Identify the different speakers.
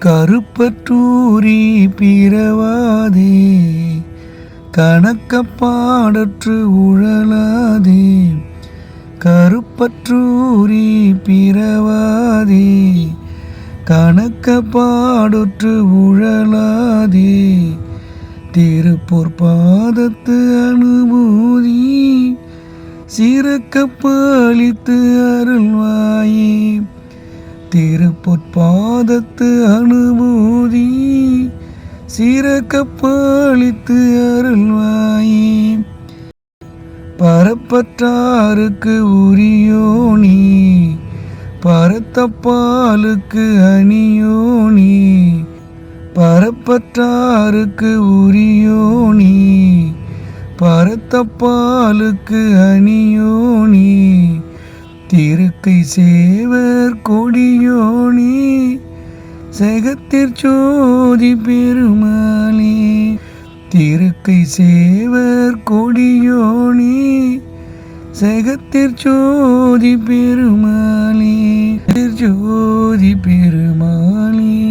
Speaker 1: கருப்பற்றூரி பிறவாதே, கணக்கப்பாடற்று உழலாதே. கருப்பற்றூரி பிறவாதே, கணக்கப்பாடற்று உழலாதே. திருப்பூர் பாதத்து அனுபூதி சிறக்கப்பளித்து அருள்வாயே. திருப்பொற்பாதத்து அனுபூதி சிறக்கப்பளித்து அருள்வாயே. பரப்பற்றாருக்கு உரியோனி, பரத்தப்பாலுக்கு அணியோனி. பரப்பற்றாருக்கு உரியோனி, பரத்தப்பாலுக்கு அணியோனி. திருக்கை சேவர் கொடியோனி, செகத்திற் சோதி பெருமாளே. திருக்கை சேவர் கொடியோனி, செகத்திற் சோதி பெருமாளே.